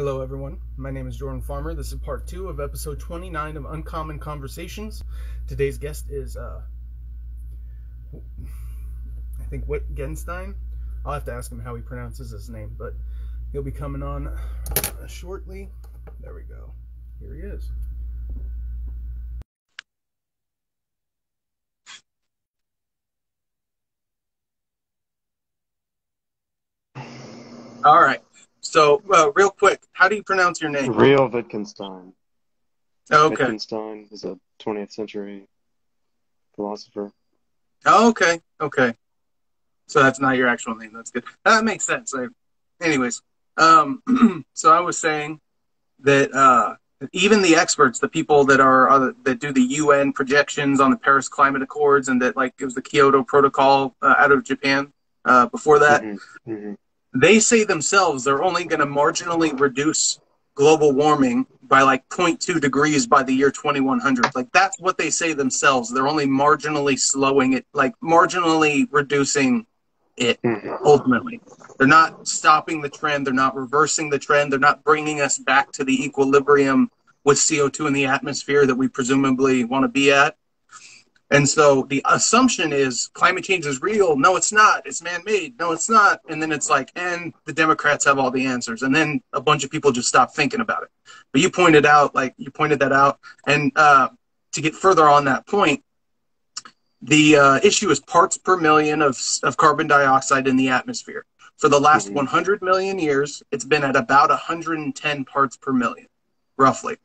Hello everyone, my name is Jordan Farmer. This is part 2 of episode 29 of Uncommon Conversations. Today's guest is, I think Witt Genstein. I'll have to ask him how he pronounces his name, but he'll be coming on shortly. There we go. Here he is. All right. So, real quick, how do you pronounce your name? Real Wittgenstein. Oh, okay. Wittgenstein is a 20th century philosopher. Oh, okay. Okay. So that's not your actual name. That's good. That makes sense. Anyways, so I was saying that even the experts, the people that are that do the UN projections on the Paris Climate Accords, and that it was the Kyoto Protocol out of Japan before that. Mm-hmm. Mm-hmm. They say themselves they're only going to marginally reduce global warming by 0.2 degrees by the year 2100. That's what they say themselves. They're only marginally slowing it, marginally reducing it ultimately. They're not stopping the trend. They're not reversing the trend. They're not bringing us back to the equilibrium with CO2 in the atmosphere that we presumably want to be at. And so the assumption is climate change is real. No, it's not. It's man-made. No, it's not. And then it's and the Democrats have all the answers. And then a bunch of people just stop thinking about it. But you pointed that out. And to get further on that point, the issue is parts per million of carbon dioxide in the atmosphere. For the last 100 million years, it's been at about 110 parts per million, roughly.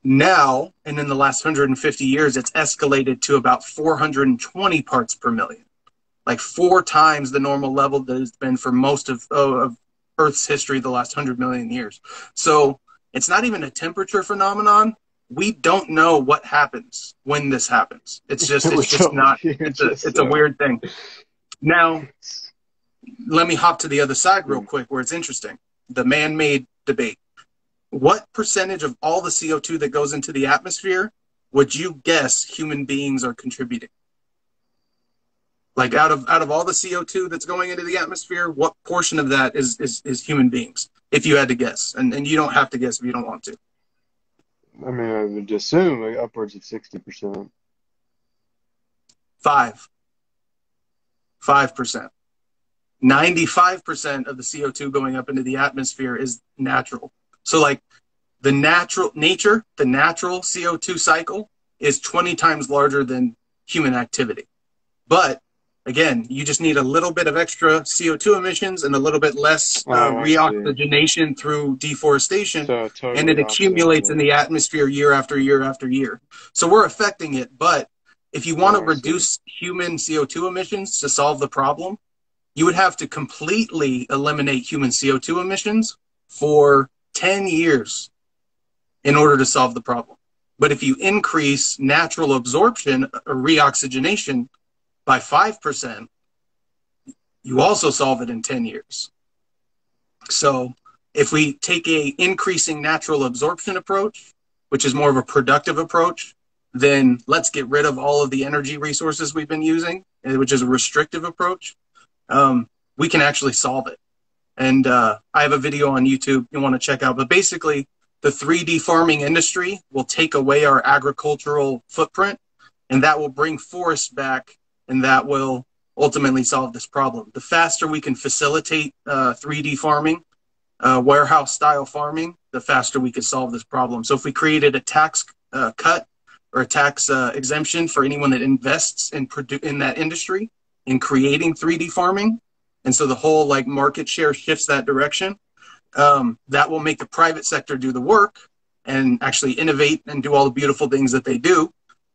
Now, and in the last 150 years, it's escalated to about 420 parts per million, 4 times the normal level that it's been for most of Earth's history the last 100 million years. So it's not even a temperature phenomenon. We don't know what happens when this happens. It's just a weird thing. Now, let me hop to the other side real quick where it's interesting. The man-made debate. What percentage of all the CO2 that goes into the atmosphere would you guess human beings are contributing? Out of all the CO2 that's going into the atmosphere, what portion of that is human beings, if you had to guess? And you don't have to guess if you don't want to. I mean, I would assume upwards of 60%. 5%. 95% of the CO2 going up into the atmosphere is natural. So the natural CO2 cycle is 20 times larger than human activity. But again, you just need a little bit of extra CO2 emissions and a little bit less reoxygenation through deforestation, and it accumulates in the atmosphere year after year after year. So we're affecting it, but if you want to reduce human CO2 emissions to solve the problem, you would have to completely eliminate human CO2 emissions for 10 years in order to solve the problem. But if you increase natural absorption or reoxygenation by 5%, you also solve it in 10 years. So if we take a increasing natural absorption approach, which is more of a productive approach, then let's get rid of all of the energy resources we've been using, which is a restrictive approach. We can actually solve it. And I have a video on YouTube you want to check out. But basically, the 3D farming industry will take away our agricultural footprint, and that will bring forests back, and that will ultimately solve this problem. The faster we can facilitate 3D farming, warehouse-style farming, the faster we can solve this problem. So if we created a tax cut or a tax exemption for anyone that invests in that industry in creating 3D farming, and so the whole market share shifts that direction, that will make the private sector do the work and actually innovate and do all the beautiful things that they do,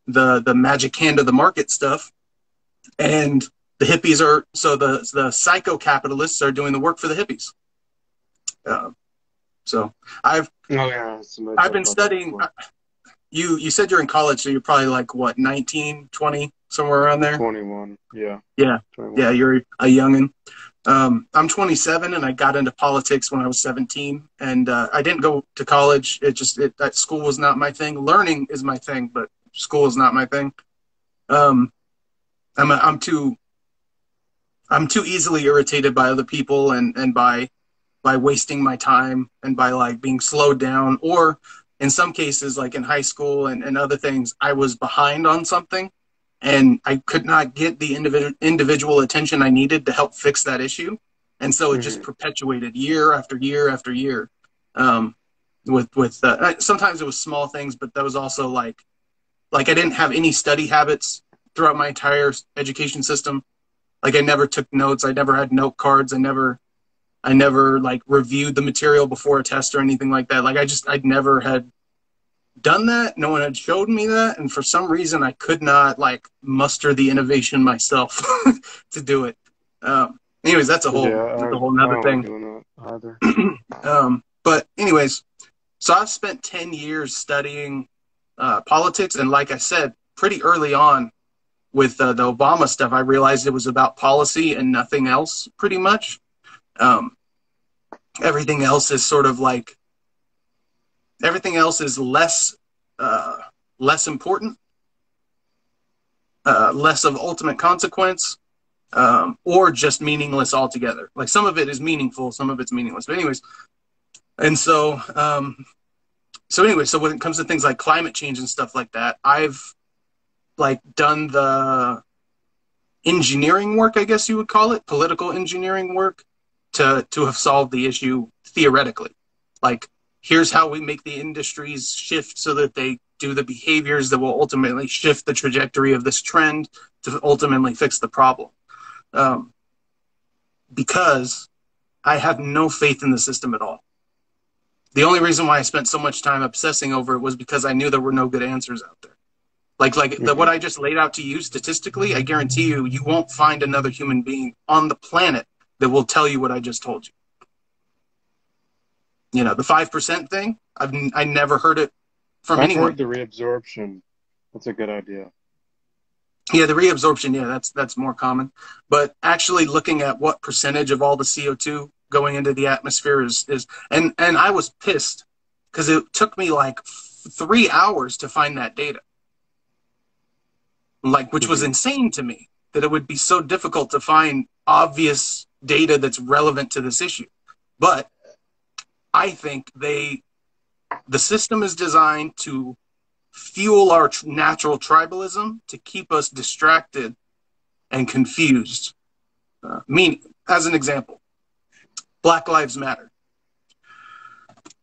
the magic hand of the market stuff. And the hippies the psycho-capitalists are doing the work for the hippies. So I've been studying. You said you're in college, so you're probably 19, 20, somewhere around there? 21, yeah. Yeah, 21. Yeah, you're a youngin'. I'm 27, and I got into politics when I was 17, and I didn't go to college. That school was not my thing. Learning is my thing, but school is not my thing. I'm too easily irritated by other people and by by wasting my time and by like being slowed down, or in some cases, like in high school and other things, I was behind on something and I could not get the individual attention I needed to help fix that issue. And so it just perpetuated year after year after year. Sometimes it was small things, but that was also like I didn't have any study habits throughout my entire education system. Like I never took notes. I never had note cards. I never like reviewed the material before a test or anything like that. Like I'd never had done that. No one had showed me that. And for some reason I could not like muster the innovation myself to do it. Anyways, that's a whole nother thing. But anyways, so I've spent 10 years studying politics. And like I said, pretty early on with the Obama stuff, I realized it was about policy and nothing else pretty much. Everything else is sort of like, everything else is less important, less of ultimate consequence, or just meaningless altogether. Like some of it is meaningful, some of it's meaningless. But anyways, and so so when it comes to things like climate change and stuff like that, I've like done the engineering work, I guess you would call it, political engineering work, to have solved the issue theoretically. Like, here's how we make the industries shift so that they do the behaviors that will ultimately shift the trajectory of this trend to ultimately fix the problem. Because I have no faith in the system at all. The only reason why I spent so much time obsessing over it was because I knew there were no good answers out there. What I just laid out to you statistically, I guarantee you, you won't find another human being on the planet that will tell you what I just told you. You know, the 5% thing, I never heard it from anyone. I've heard the reabsorption. That's a good idea. Yeah, the reabsorption, yeah, that's more common. But actually looking at what percentage of all the CO2 going into the atmosphere is and I was pissed because it took me like 3 hours to find that data. Like, which was insane to me, that it would be so difficult to find obvious data that's relevant to this issue. But I think the system is designed to fuel our natural tribalism, to keep us distracted and confused. As an example, Black Lives Matter.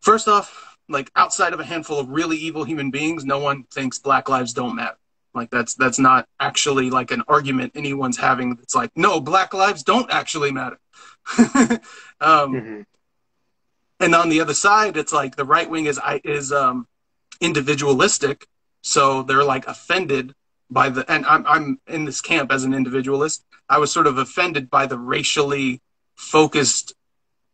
First off, like outside of a handful of really evil human beings, no one thinks Black lives don't matter. Like that's not actually like an argument anyone's having. It's like, no, Black lives don't actually matter. And on the other side, it's like the right wing is individualistic, so they're like offended by the. And I'm in this camp as an individualist. I was sort of offended by the racially focused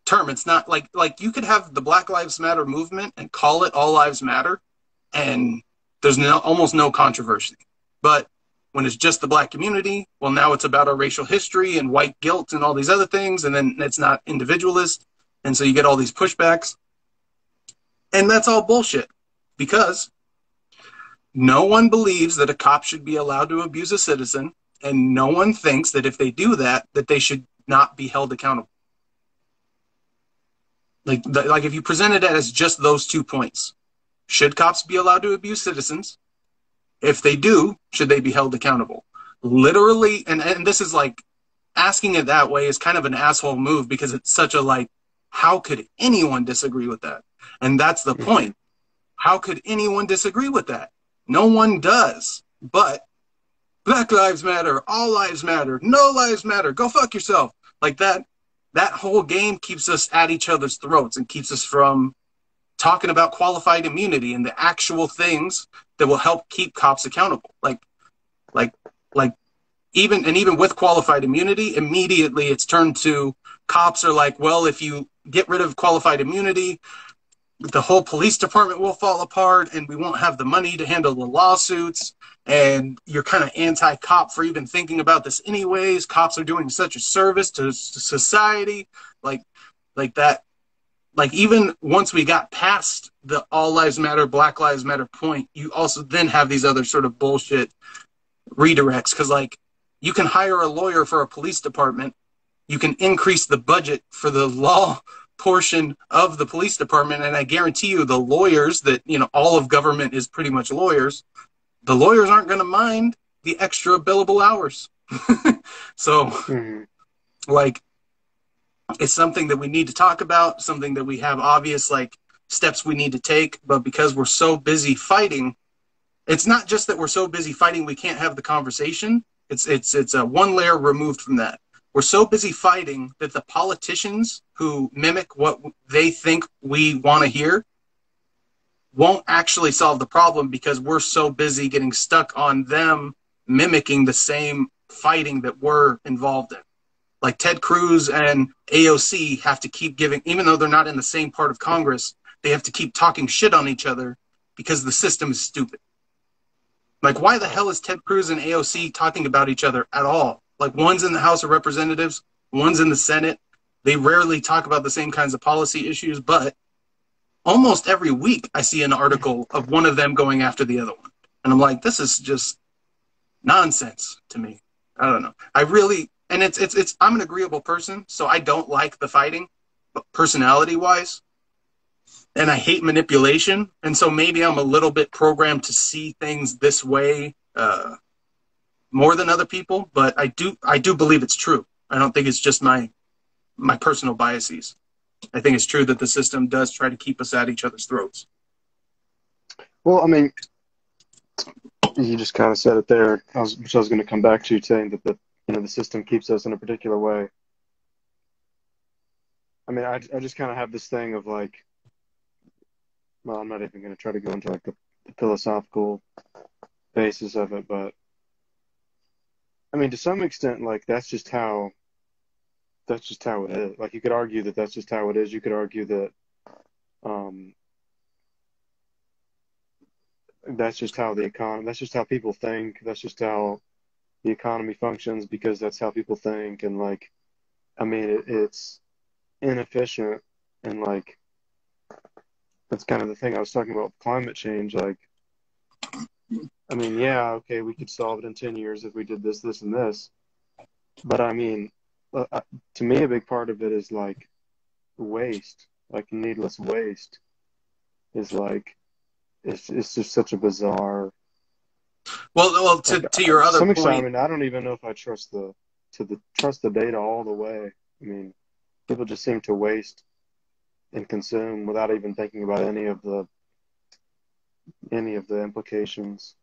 term. It's not like you could have the Black Lives Matter movement and call it All Lives Matter, and there's almost no controversy. But when it's just the Black community, well, now it's about our racial history and white guilt and all these other things, and then it's not individualist, and so you get all these pushbacks. And that's all bullshit, because no one believes that a cop should be allowed to abuse a citizen, and no one thinks that if they do that, that they should not be held accountable. Like if you presented it as just those 2 points, should cops be allowed to abuse citizens? If they do, should they be held accountable? Literally, and this is like, asking it that way is kind of an asshole move, because it's such a like, how could anyone disagree with that? And that's the point. How could anyone disagree with that? No one does. But Black Lives Matter, all lives matter, no lives matter, go fuck yourself. Like that whole game keeps us at each other's throats and keeps us from talking about qualified immunity and the actual things that will help keep cops accountable. Even with qualified immunity, immediately it's turned to cops are like, well, if you get rid of qualified immunity, the whole police department will fall apart and we won't have the money to handle the lawsuits. And you're kind of anti-cop for even thinking about this anyways. Cops are doing such a service to society. Like that. Like, even once we got past the all lives matter, Black Lives Matter point, you also then have these other sort of bullshit redirects. Because, like, you can hire a lawyer for a police department. You can increase the budget for the law portion of the police department, and I guarantee you the lawyers that, all of government is pretty much lawyers, the lawyers aren't going to mind the extra billable hours. So, Mm-hmm. like, it's something that we need to talk about, something that we have obvious, like, steps we need to take, but because we're so busy fighting, it's not just that we're so busy fighting we can't have the conversation. It's a one layer removed from that. We're so busy fighting that the politicians who mimic what they think we want to hear won't actually solve the problem because we're so busy getting stuck on them mimicking the same fighting that we're involved in. Like Ted Cruz and AOC have to keep giving, even though they're not in the same part of Congress, they have to keep talking shit on each other because the system is stupid. Like, why the hell is Ted Cruz and AOC talking about each other at all? Like, one's in the House of Representatives, one's in the Senate. They rarely talk about the same kinds of policy issues, but almost every week I see an article of one of them going after the other one. And I'm like, this is just nonsense to me. I don't know. I really, and I'm an agreeable person, so I don't like the fighting, but personality-wise, and I hate manipulation, and so maybe I'm a little bit programmed to see things this way more than other people, but I do believe it's true. I don't think it's just my personal biases. I think it's true that the system does try to keep us at each other's throats. Well, I mean, you just kind of said it there, which I was going to come back to, saying that the system keeps us in a particular way. I mean, I just kind of have this thing of like, well, I'm not even going to try to go into like the philosophical basis of it, but I mean, to some extent, like that's just how it is. Like you could argue that that's just how it is. You could argue that that's just how that's just how people think. That's just how the economy functions because that's how people think. And like, I mean, it's inefficient, and like that's kind of the thing I was talking about with climate change. Like, I mean, yeah, okay, we could solve it in 10 years if we did this, this, and this. But I mean, to me, a big part of it is like waste, like needless waste is like, it's just such a bizarre. Well, to your other some point, extent, I mean, I don't even know if I trust the data all the way. I mean, people just seem to waste and consume without even thinking about any of the implications.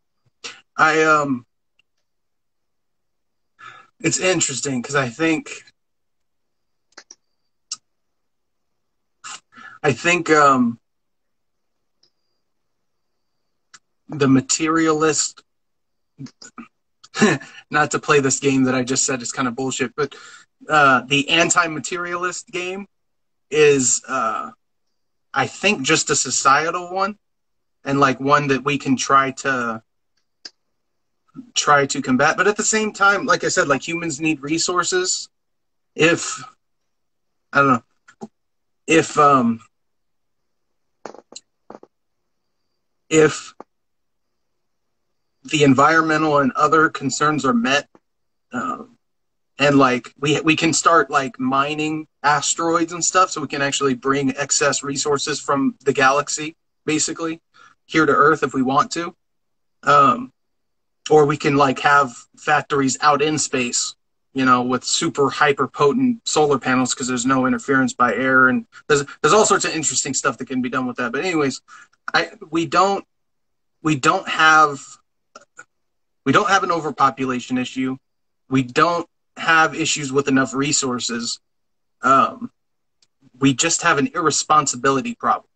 It's interesting because I think the materialist, not to play this game that I just said is kind of bullshit, but the anti-materialist game is, I think, just a societal one, and like one that we can try to combat. But at the same time, like I said, like humans need resources. If I don't know, if the environmental and other concerns are met, and like we can start like mining asteroids and stuff, so we can actually bring excess resources from the galaxy basically here to Earth if we want to, or we can like have factories out in space, with super hyper potent solar panels because there's no interference by air, and there's all sorts of interesting stuff that can be done with that. But anyways, we don't have an overpopulation issue. We don't have issues with enough resources. We just have an irresponsibility problem.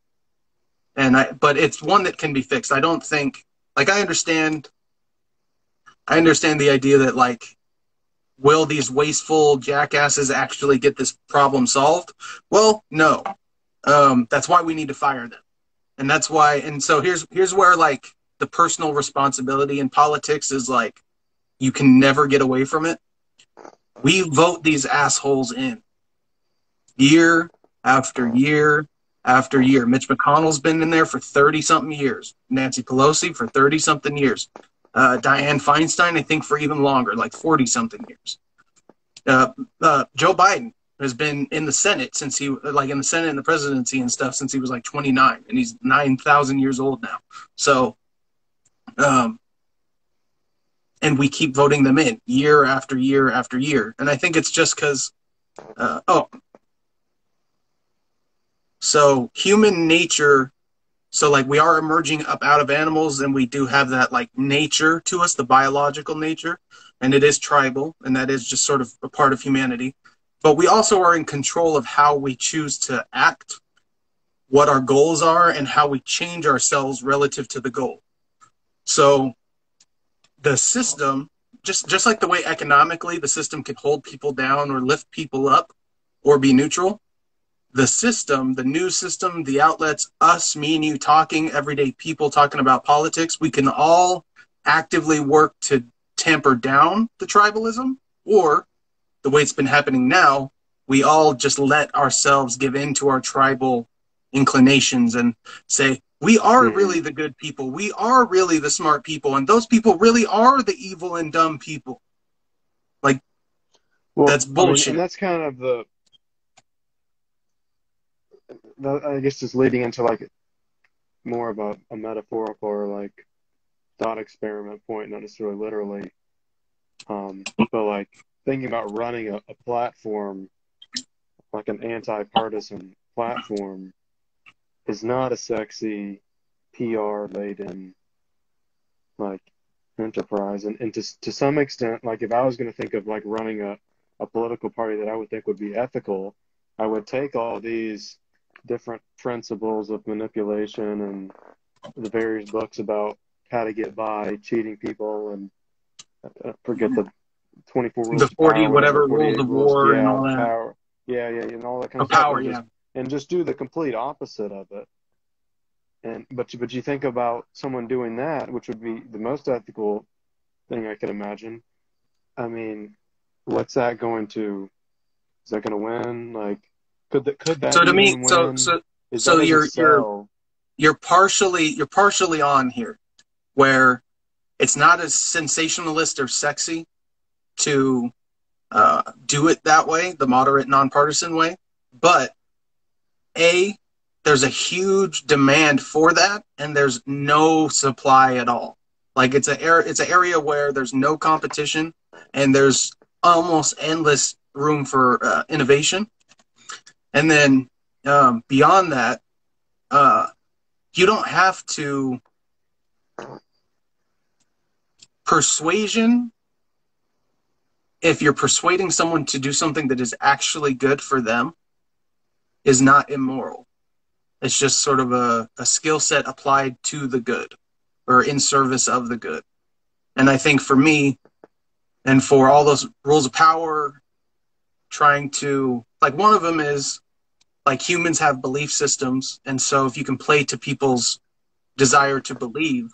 But it's one that can be fixed. I don't think, like, I understand the idea that, like, will these wasteful jackasses actually get this problem solved? Well, no. That's why we need to fire them. And that's why, and so here's where, like, the personal responsibility in politics is, like, you can never get away from it. We vote these assholes in year after year after year. Mitch McConnell's been in there for 30-something years. Nancy Pelosi for 30-something years. Dianne Feinstein, I think, for even longer, like 40-something years. Joe Biden, has been in the Senate since he, like in the Senate and the presidency and stuff, since he was like 29, and he's 9,000 years old now. So, and we keep voting them in year after year after year. And I think it's just because, so human nature, so like we are emerging up out of animals, and we do have that like nature to us, the biological nature, and it is tribal, and that is just sort of a part of humanity. But we also are in control of how we choose to act, what our goals are, and how we change ourselves relative to the goal. So the system, just like the way economically the system can hold people down or lift people up or be neutral, the system, the news system, the outlets, us, me and you talking, everyday people talking about politics, we can all actively work to tamper down the tribalism, or the way it's been happening now, we all just let ourselves give in to our tribal inclinations and say, we are really the good people. We are really the smart people. And those people really are the evil and dumb people. Like, well, that's bullshit. I mean, and that's kind of I guess just leading into like more of a metaphorical or like thought experiment point, not necessarily literally. But like thinking about running a platform, like an anti-partisan platform, is not a sexy, PR-laden like enterprise. And to some extent, like if I was going to think of like running a political party that I would think would be ethical, I would take all these different principles of manipulation and the various books about how to get by, cheating people, and forget the 24 rules the 40 power, whatever rules of war, and all that power, and all that kind of power, stuff, and just do the complete opposite of it. And but you think about someone doing that, which would be the most ethical thing I could imagine. I mean, what's that going to? Is that going to win? Like, could that? So to me, win? so you're partially on here, where it's not as sensationalist or sexy to do it that way, the moderate, nonpartisan way, but there's a huge demand for that, and there's no supply at all. Like it's an area where there's no competition, and there's almost endless room for innovation. And then beyond that, you don't have to persuasion. If you're persuading someone to do something that is actually good for them, is not immoral. It's just sort of a skill set applied to the good, or in service of the good. And I think for me, and for all those rules of power, trying to, like, one of them is, like, humans have belief systems, and so if you can play to people's desire to believe,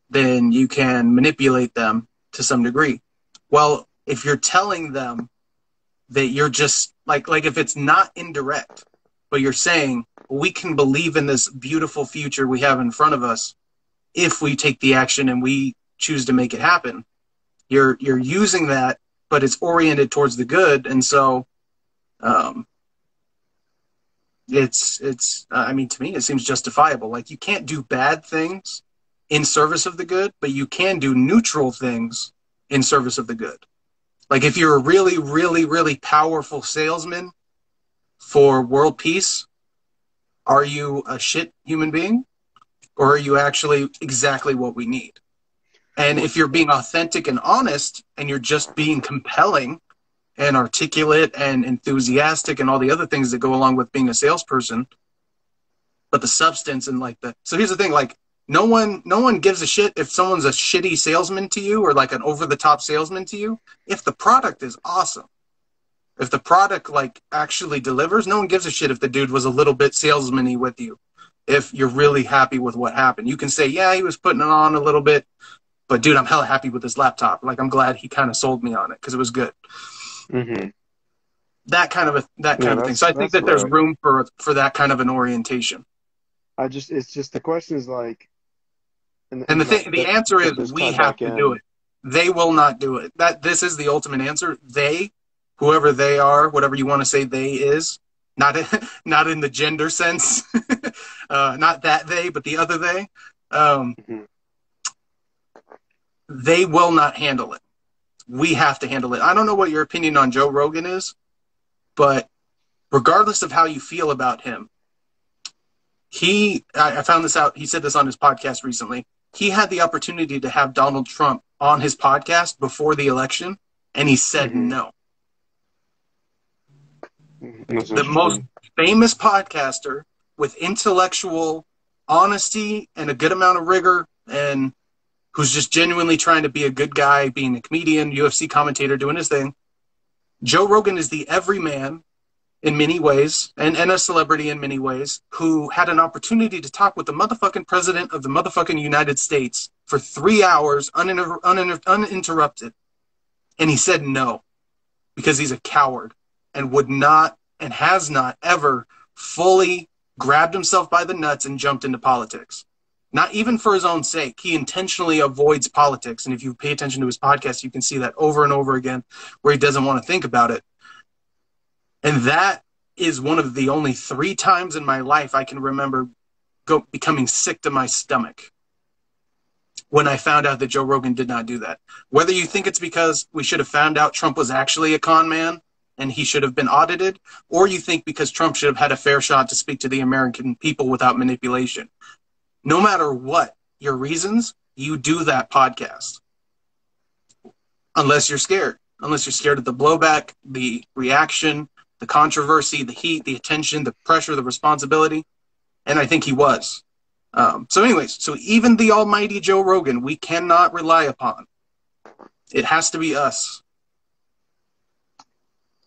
then you can manipulate them to some degree. Well, if you're telling them that you're just, like if it's not indirect, but you're saying, we can believe in this beautiful future we have in front of us if we take the action and we choose to make it happen. You're using that, but it's oriented towards the good, and so it's I mean, to me, it seems justifiable. Like, you can't do bad things in service of the good, but you can do neutral things in service of the good. Like, if you're a really, really, really powerful salesman for world peace, are you a shit human being, or are you actually exactly what we need? And if you're being authentic and honest, and you're just being compelling and articulate and enthusiastic and all the other things that go along with being a salesperson, but the substance and so here's the thing, like, no one gives a shit if someone's a shitty salesman to you, or like an over-the-top salesman to you, if the product is awesome. If the product like actually delivers, no one gives a shit if the dude was a little bit salesman-y with you. If you're really happy with what happened, you can say, yeah, he was putting it on a little bit, but dude, I'm hella happy with this laptop. Like, I'm glad he kind of sold me on it because it was good. Mm-hmm. That kind of thing. So I think that there's room for that kind of an orientation. It's just the question is like, and the answer is we have to do it. They will not do it. This is the ultimate answer. They whoever they are, whatever you want to say they is, not not in the gender sense, not that they, but the other they, Mm-hmm. they will not handle it. We have to handle it. I don't know what your opinion on Joe Rogan is, but regardless of how you feel about him, I found this out, he said this on his podcast recently. He had the opportunity to have Donald Trump on his podcast before the election, and he said Mm-hmm. no. That's The most interesting. famous podcaster with intellectual honesty and a good amount of rigor, and who's just genuinely trying to be a good guy, being a comedian, UFC commentator, doing his thing. Joe Rogan is the everyman in many ways, and a celebrity in many ways, who had an opportunity to talk with the motherfucking president of the motherfucking United States for 3 hours uninterrupted. And he said no, because he's a coward and would not and has not ever fully grabbed himself by the nuts and jumped into politics. Not even for his own sake. He intentionally avoids politics. And if you pay attention to his podcast, you can see that over and over again, where he doesn't want to think about it. And that is one of the only 3 times in my life I can remember becoming sick to my stomach when I found out that Joe Rogan did not do that. Whether you think it's because we should have found out Trump was actually a con man and he should have been audited, or you think because Trump should have had a fair shot to speak to the American people without manipulation. No matter what your reasons, you do that podcast. Unless you're scared. Unless you're scared of the blowback, the reaction, the controversy, the heat, the attention, the pressure, the responsibility. And I think he was. So even the almighty Joe Rogan, we cannot rely upon. It has to be us.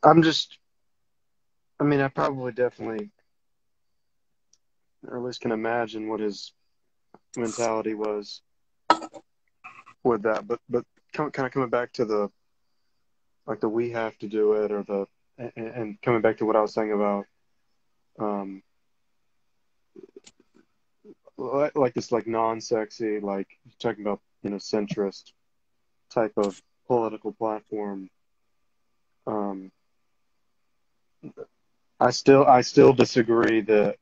I probably definitely, or at least can imagine what his mentality was with that. But kind of coming back to the we have to do it, or and coming back to what I was saying about this non-sexy, talking about centrist type of political platform. I still disagree that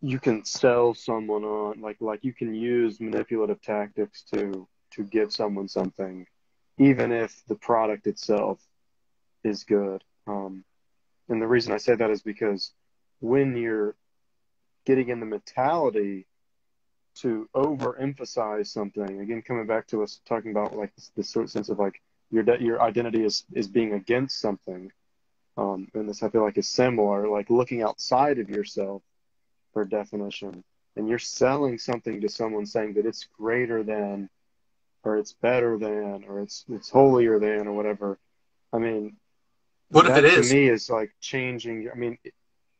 you can sell someone on like you can use manipulative tactics to give someone something, even if the product itself is good. And the reason I say that is because when you're getting in the mentality to overemphasize something, again, coming back to us talking about this sort of sense of your identity is being against something. And this, I feel like, is similar, like looking outside of yourself for definition. And you're selling something to someone saying that it's greater than, or it's better than, or it's holier than, or whatever. I mean, what if it is? To me is like changing.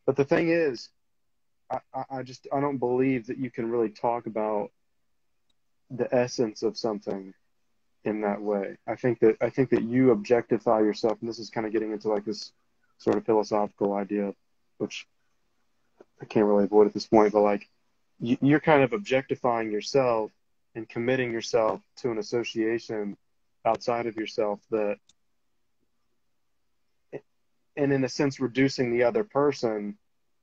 But the thing is, I don't believe that you can really talk about the essence of something in that way. I think that you objectify yourself, and this is kind of getting into this sort of philosophical idea, which I can't really avoid at this point, but you're kind of objectifying yourself and committing yourself to an association outside of yourself and in a sense reducing the other person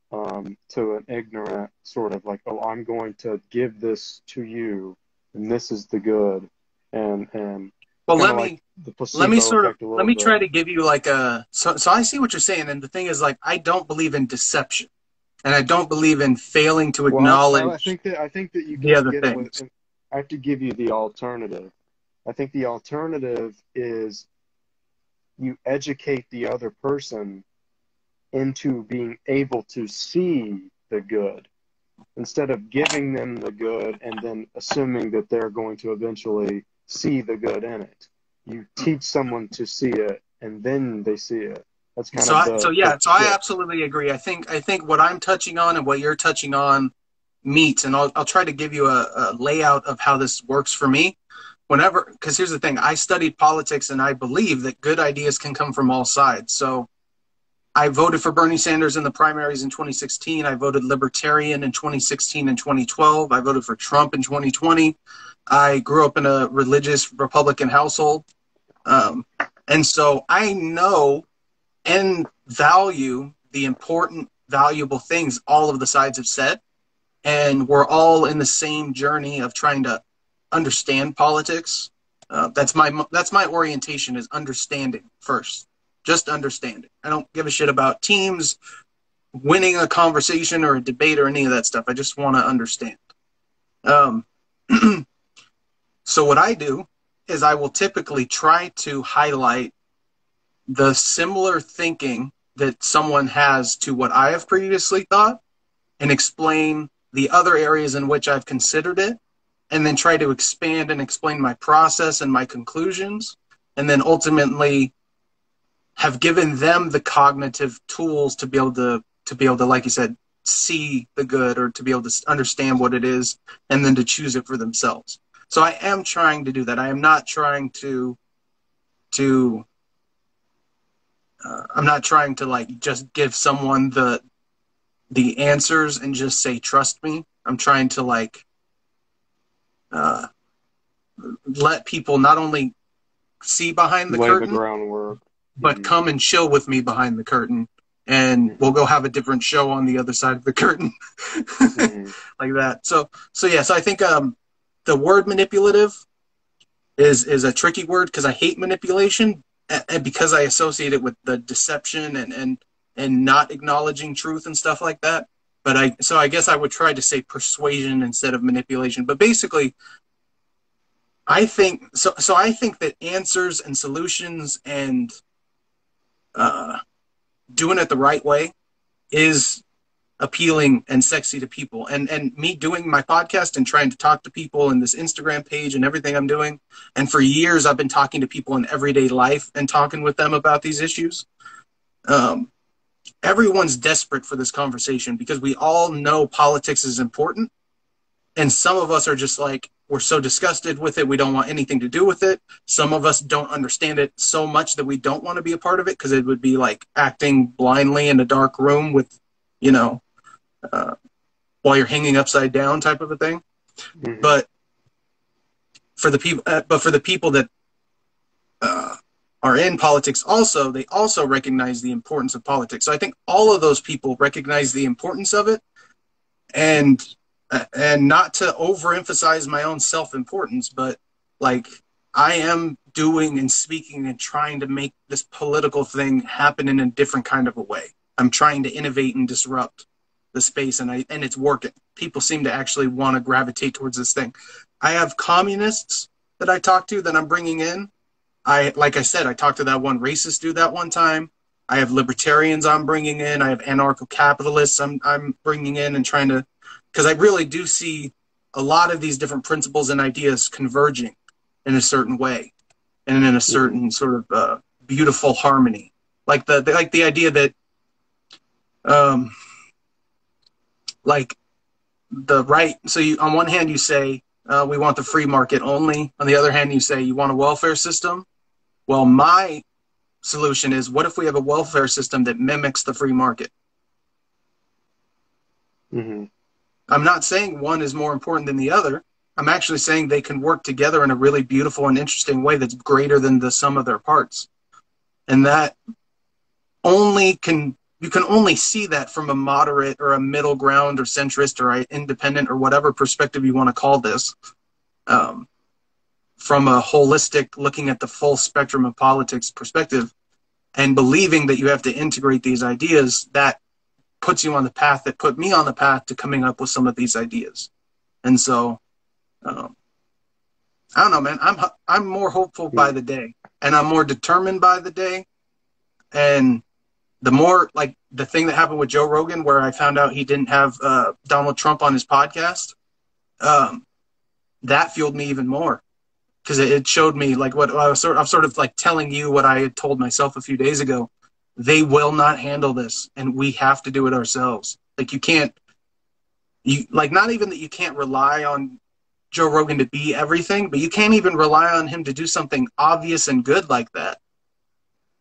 to an ignorant sort of I'm going to give this to you, and this is the good, and well, let me try to give you so I see what you're saying, and the thing is, I don't believe in deception, and I don't believe in failing to acknowledge. Well, I think that you the other get things. I have to give you the alternative. I think the alternative is you educate the other person into being able to see the good, instead of giving them the good and then assuming that they're going to eventually see the good in it. You teach someone to see it, and then they see it. That's kind of So I absolutely agree. I think what I'm touching on and what you're touching on meets, and I'll try to give you a layout of how this works for me. Because here's the thing, I studied politics, and I believe that good ideas can come from all sides. So I voted for Bernie Sanders in the primaries in 2016. I voted Libertarian in 2016 and 2012. I voted for Trump in 2020. I grew up in a religious Republican household. And so I know and value the important, valuable things all of the sides have said. And we're all in the same journey of trying to understand politics. That's my orientation, is understanding first. Just understanding. I don't give a shit about teams, winning a conversation or a debate or any of that stuff. I just want to understand. So what I do is I will typically try to highlight the similar thinking that someone has to what I have previously thought, and explain the other areas in which I've considered it, and then try to expand and explain my process and my conclusions, and then ultimately have given them the cognitive tools to be able to, like you said, see the good, or to be able to understand what it is, and then to choose it for themselves. So I am trying to do that. I am not trying to I'm not trying to like just give someone the answers and just say, trust me. I'm trying to like let people not only see behind the curtain, the groundwork, but come and chill with me behind the curtain, and we'll go have a different show on the other side of the curtain. Like that. So I think the word manipulative is a tricky word, because I hate manipulation, and because I associate it with the deception and not acknowledging truth and stuff like that. But I guess I would try to say persuasion instead of manipulation. But basically, I think that answers and solutions and doing it the right way is appealing and sexy to people. And me doing my podcast and trying to talk to people in this Instagram page and everything I'm doing, and for years I've been talking to people in everyday life and talking with them about these issues. Everyone's desperate for this conversation, because we all know politics is important, and some of us are just like, we're so disgusted with it, we don't want anything to do with it. Some of us don't understand it so much that we don't want to be a part of it, because it would be like acting blindly in a dark room with, while you're hanging upside down type of a thing. But for the people that are in politics also, they also recognize the importance of politics. So I think all of those people recognize the importance of it, and not to overemphasize my own self-importance, but like, I am doing and speaking and trying to make this political thing happen in a different kind of a way. I'm trying to innovate and disrupt the space, and it's working. People seem to actually want to gravitate towards this thing. I have communists that I talk to that I'm bringing in. Like I said, I talked to that one racist dude that one time. I have libertarians I'm bringing in. I have anarcho-capitalists I'm bringing in, and trying to, because I really do see a lot of these different principles and ideas converging in a certain way, and in a certain sort of beautiful harmony. Like the idea that, like the right. So on one hand you say we want the free market only. On the other hand, you say you want a welfare system. Well, my solution is, what if we have a welfare system that mimics the free market? I'm not saying one is more important than the other. I'm actually saying they can work together in a really beautiful and interesting way that's greater than the sum of their parts. And that you can only see that from a moderate or a middle ground or centrist or independent or whatever perspective you want to call this. From a holistic, looking at the full spectrum of politics perspective, and believing that you have to integrate these ideas, that puts you on the path that put me on the path to coming up with some of these ideas. And so, I don't know, man, I'm more hopeful by the day, and I'm more determined by the day. And the more, like the thing that happened with Joe Rogan, where I found out he didn't have Donald Trump on his podcast, that fueled me even more. Because it showed me, like, what I'm sort of like telling you what I had told myself a few days ago. They will not handle this, and we have to do it ourselves. Like, not even that you can't rely on Joe Rogan to be everything, but you can't even rely on him to do something obvious and good like that.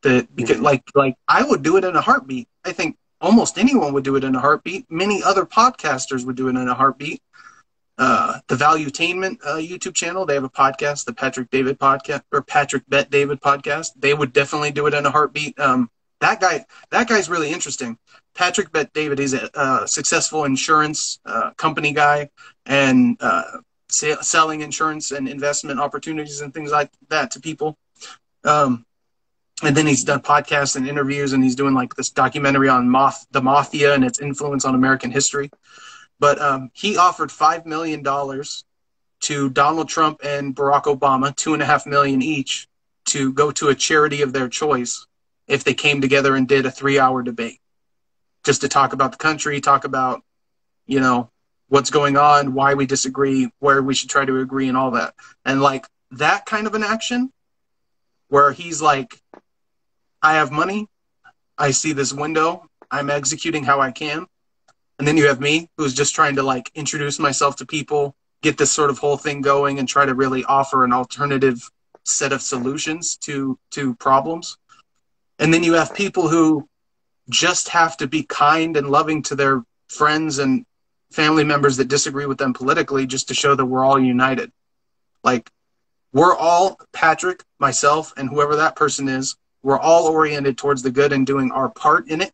Because like I would do it in a heartbeat. I think almost anyone would do it in a heartbeat. Many other podcasters would do it in a heartbeat. the Valuetainment YouTube channel. They have a podcast, the Patrick David podcast, or Patrick Bet David podcast. They would definitely do it in a heartbeat. That guy's really interesting. Patrick Bet David is a successful insurance company guy, and selling insurance and investment opportunities and things like that to people. And then he's done podcasts and interviews, and he's doing like this documentary on the mafia and its influence on American history. But he offered $5 million to Donald Trump and Barack Obama, $2.5 million each, to go to a charity of their choice if they came together and did a 3-hour debate, just to talk about the country, talk about, you know, what's going on, why we disagree, where we should try to agree, and all that. And like that kind of an action where he's like, I have money, I see this window, I'm executing how I can. And then you have me, who's just trying to like introduce myself to people, get this sort of whole thing going, and try to really offer an alternative set of solutions to problems. And then you have people who just have to be kind and loving to their friends and family members that disagree with them politically, just to show that we're all united. Like, we're all, Patrick, myself, and whoever that person is, we're all oriented towards the good and doing our part in it.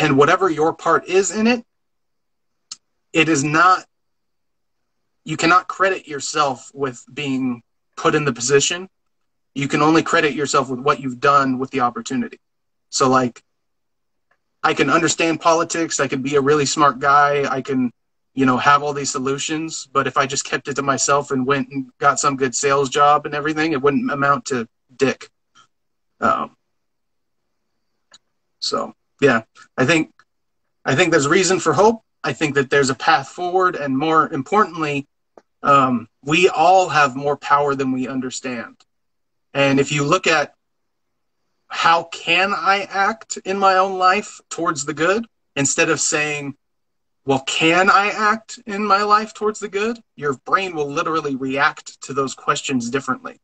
And whatever your part is in it, it is not, you cannot credit yourself with being put in the position. You can only credit yourself with what you've done with the opportunity. So like, I can understand politics, I can be a really smart guy, I can, you know, have all these solutions, but if I just kept it to myself and went and got some good sales job and everything, it wouldn't amount to dick. So yeah, I think there's reason for hope. I think that there's a path forward, and more importantly, we all have more power than we understand. And if you look at how can I act in my own life towards the good, instead of saying, well, can I act in my life towards the good? Your brain will literally react to those questions differently.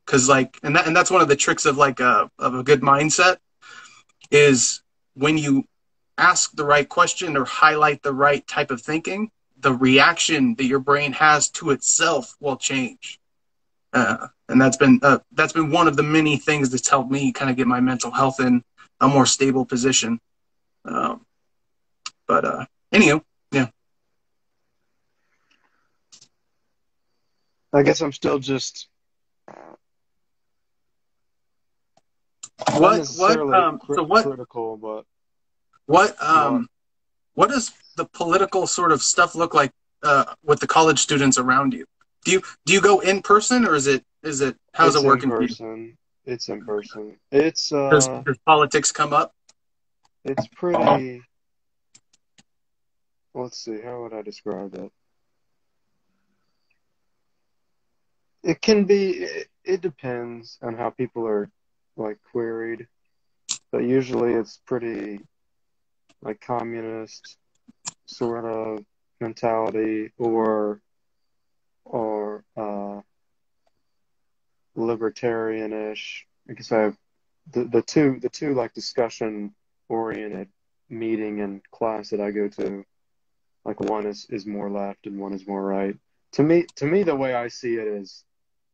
Because like, and that's one of the tricks of like of a good mindset, is when you ask the right question or highlight the right type of thinking, the reaction that your brain has to itself will change. And that's been one of the many things that's helped me kind of get my mental health in a more stable position. Anywho, yeah. I guess I'm still just What critical, but what does the political sort of stuff look like with the college students around you? Do you go in person, or is it how's it working for you? It's in person. It's Does politics come up? It's pretty. Let's see, how would I describe it? It can be. It depends on how people are like queried, but usually it's pretty like communist sort of mentality, or libertarian-ish. I guess I have the two like discussion oriented meeting and class that I go to. Like, one is more left and one is more right. To me, the way I see it is,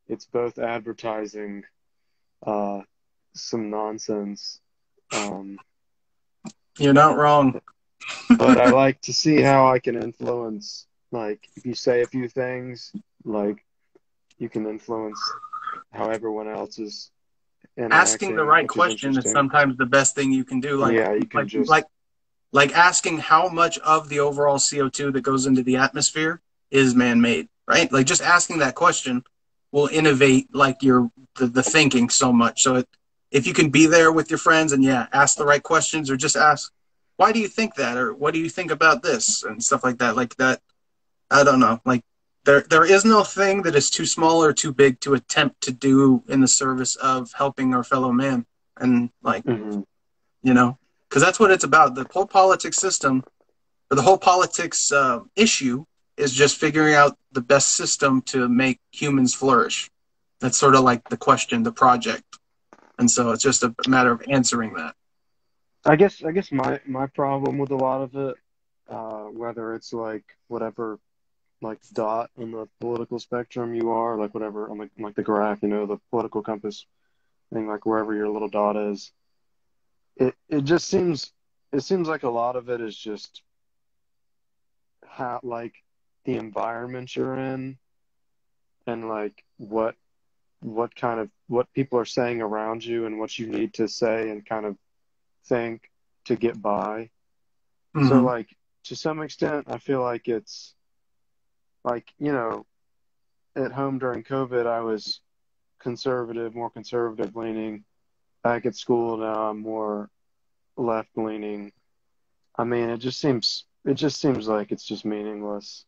it's both advertising some nonsense. You're not wrong. But I like to see how I can influence. Like, if you say a few things, like, you can influence how everyone else is interacting. Asking the right question is sometimes the best thing you can do. Like, yeah, you can like asking how much of the overall CO2 that goes into the atmosphere is man-made, right? Like, just asking that question will innovate like the thinking so much. So if you can be there with your friends and ask the right questions, or just ask, why do you think that? Or what do you think about this? And stuff like that. Like that, I don't know. Like, there is no thing that is too small or too big to attempt to do in the service of helping our fellow man. And like, you know, because that's what it's about. The whole politics system, or the whole politics issue, is just figuring out the best system to make humans flourish. That's sort of like the question, the project. And so it's just a matter of answering that. I guess my problem with a lot of it, whether it's like whatever like dot on the political spectrum you are, like whatever on like the graph, the political compass thing, like wherever your little dot is, it just seems like a lot of it is just how like the environment you're in and like what people are saying around you and what you need to say and kind of think to get by. So Hmm. like to some extent, I feel like it's like, at home during COVID, I was more conservative leaning. Back at school now, I'm more left leaning. I mean, it just seems like it's just meaningless,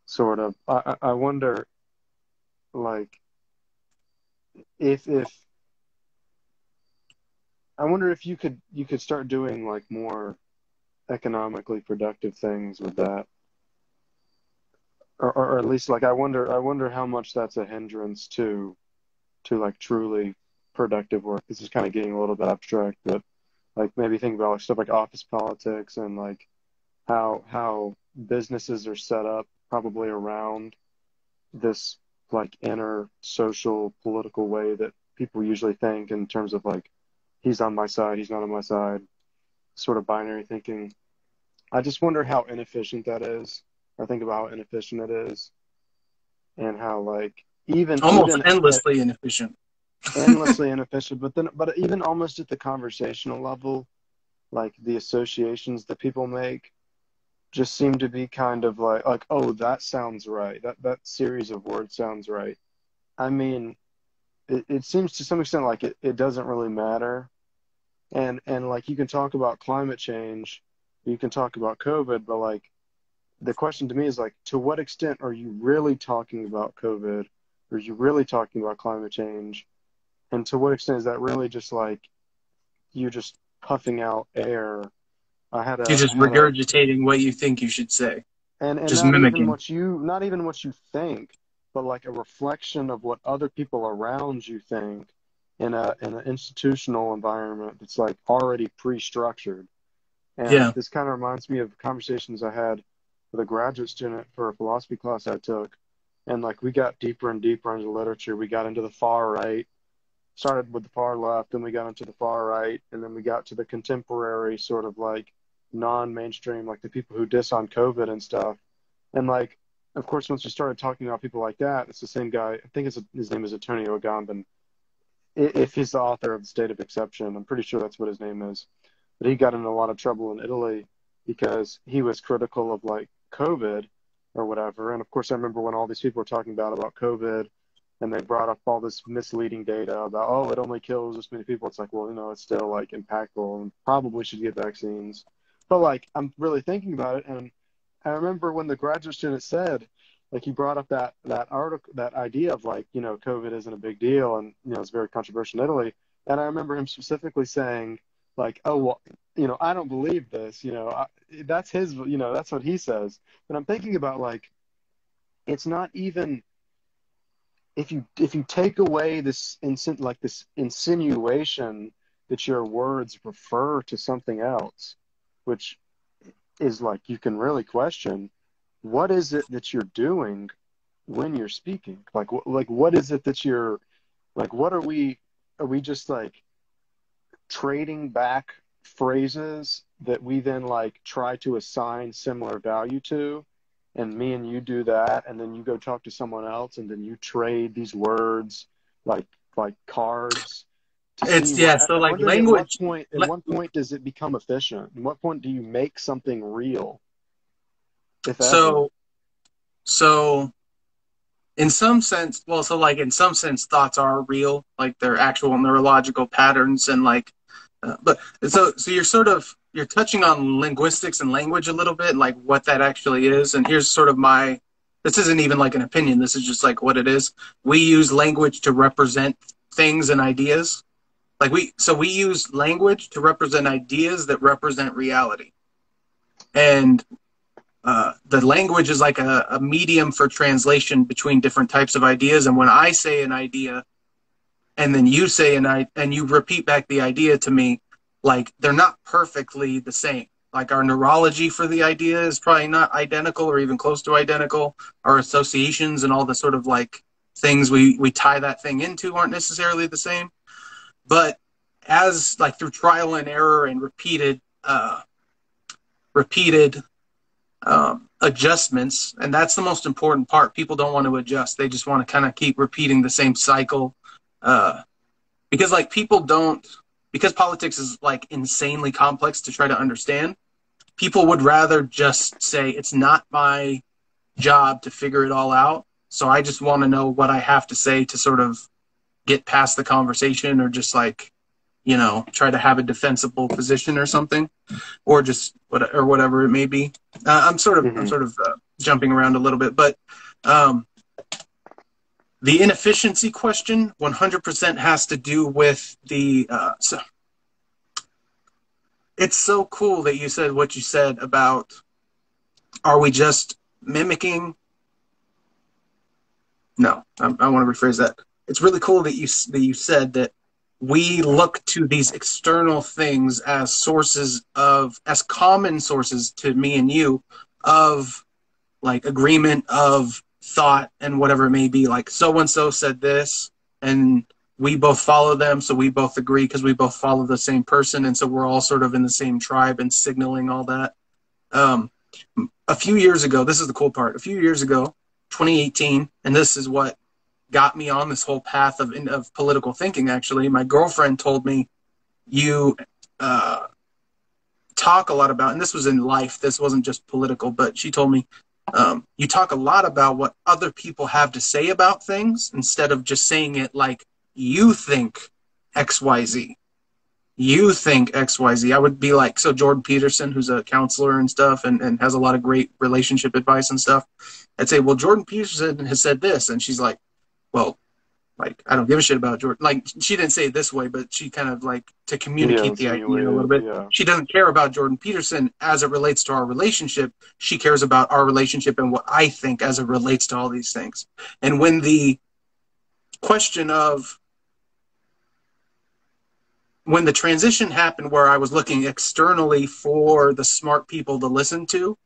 sort of. I wonder, like, if I wonder if you could start doing like more economically productive things with that, or at least like I wonder how much that's a hindrance to like truly productive work. This is kind of getting a little bit abstract, but like maybe think about like stuff like office politics and like how businesses are set up probably around this like inner social political way that people usually think in terms of like he's on my side, he's not on my side, sort of binary thinking. I just wonder how inefficient that is. I think about how inefficient it is and how like even Almost even endlessly inefficient. endlessly inefficient, but even almost at the conversational level, like the associations that people make just seem to be kind of like oh, that sounds right. That series of words sounds right. I mean, it seems to some extent like it doesn't really matter. And like you can talk about climate change, you can talk about COVID, but like the question to me is like to what extent are you really talking about COVID? Or are you really talking about climate change? And to what extent is that really just like you just puffing out air? You're I just had a regurgitating what you think you should say, and just not even mimicking. what you think, but like a reflection of what other people around you think in an institutional environment that's like already pre-structured. And Yeah. this kind of reminds me of conversations I had with a graduate student for a philosophy class I took. And like we got deeper and deeper into literature. We got into the far right, started with the far left, then we got into the far right, and then we got to the contemporary sort of like non-mainstream, like the people who diss on COVID and stuff. And like, of course, once you started talking about people like that, it's the same guy. I think his name is Antonio Agamben. If he's the author of The State of Exception, I'm pretty sure that's what his name is. But he got in a lot of trouble in Italy because he was critical of like COVID or whatever. And of course, I remember when all these people were talking about COVID and they brought up all this misleading data about, oh, it only kills this many people. It's like, well, it's still like impactful and probably should get vaccines. But like, I'm really thinking about it. And I remember when the graduate student said, like, he brought up that article, that idea of like, COVID isn't a big deal. And, it's very controversial in Italy. And I remember him specifically saying, like, oh, well, I don't believe this, that's his, that's what he says. But I'm thinking about like, it's not even, if you take away this this insinuation that your words refer to something else, which is like you can really question what is it that you're doing when you're speaking, like what is it that you're like, what are we just like trading back phrases that we then like try to assign similar value to, and me and you do that, and then you go talk to someone else and then you trade these words like cards to see It's yeah. what So I'm like wondering at what language. point does it become efficient? At what point do you make something real, if ever? So so in some sense, well, so like in some sense, thoughts are real, like they're actual neurological patterns, and like, but so you're touching on linguistics and language a little bit, like what that actually is. And here's sort of my, this isn't even like an opinion. This is just like what it is. We use language to represent things and ideas. We use language to represent ideas that represent reality. And the language is like a medium for translation between different types of ideas. And when I say an idea, and then and you repeat back the idea to me, like they're not perfectly the same. like our neurology for the idea is probably not identical or even close to identical. Our associations and all the sort of like things we tie that thing into aren't necessarily the same. But as like through trial and error and repeated adjustments, and that's the most important part. People don't want to adjust. They just want to kind of keep repeating the same cycle. Because like because politics is like insanely complex to try to understand, people would rather just say, it's not my job to figure it all out. So I just want to know what I have to say to sort of get past the conversation, or just like, you know, try to have a defensible position or something, or just whatever it may be. I'm sort of jumping around a little bit, but the inefficiency question 100% has to do with the. So it's so cool that you said what you said about, are we just mimicking? No, I want to rephrase that. It's really cool that you said that we look to these external things as common sources to me and you of like agreement, of thought, and whatever it may be. Like, so-and-so said this, and we both follow them, so we both agree because we both follow the same person, and so we're all sort of in the same tribe and signaling all that. A few years ago, this is the cool part, 2018, and this is what got me on this whole path of political thinking, actually. My girlfriend told me, you talk a lot about, and this was in life, this wasn't just political, but she told me, you talk a lot about what other people have to say about things instead of just saying it like, you think XYZ. You think XYZ. I would be like, so Jordan Peterson, who's a counselor and stuff, and has a lot of great relationship advice and stuff, I'd say, well, Jordan Peterson has said this. And she's like, well, like, I don't give a shit about Jordan. Like, she didn't say it this way, but she kind of like, to communicate the idea a little bit. Yeah. She doesn't care about Jordan Peterson as it relates to our relationship. She cares about our relationship and what I think as it relates to all these things. And when the question of, when the transition happened where I was looking externally for the smart people to listen to,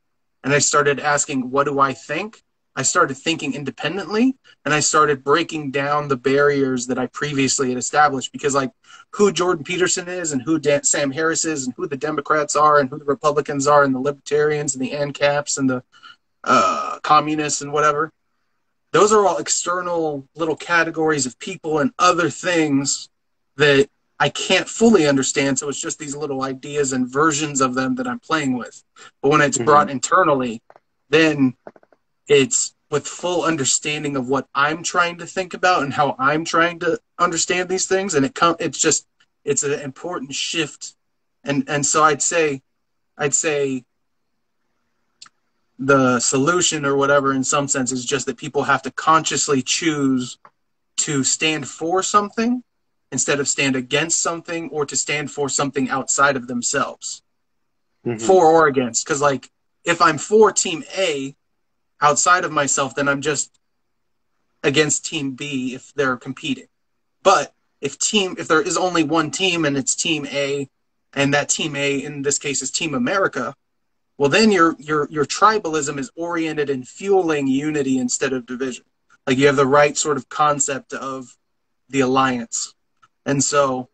and I started asking, what do I think? I started thinking independently, and I started breaking down the barriers that I previously had established, because like who Jordan Peterson is, and who Sam Harris is, and who the Democrats are, and who the Republicans are, and the Libertarians, and the ANCAPs, and the communists, and whatever. Those are all external little categories of people and other things that I can't fully understand, so it's just these little ideas and versions of them that I'm playing with. But when it's brought internally, then it's with full understanding of what I'm trying to think about and how I'm trying to understand these things, and it's an important shift. And so I'd say the solution or whatever, in some sense, is just that people have to consciously choose to stand for something instead of stand against something, or to stand for something outside of themselves. For or against. Because like, if I'm for team A outside of myself, then I'm just against team B if they're competing. But if there is only one team and it's team A, and that team A in this case is Team America, well then your tribalism is oriented in fueling unity instead of division. Like, you have the right sort of concept of the alliance. And so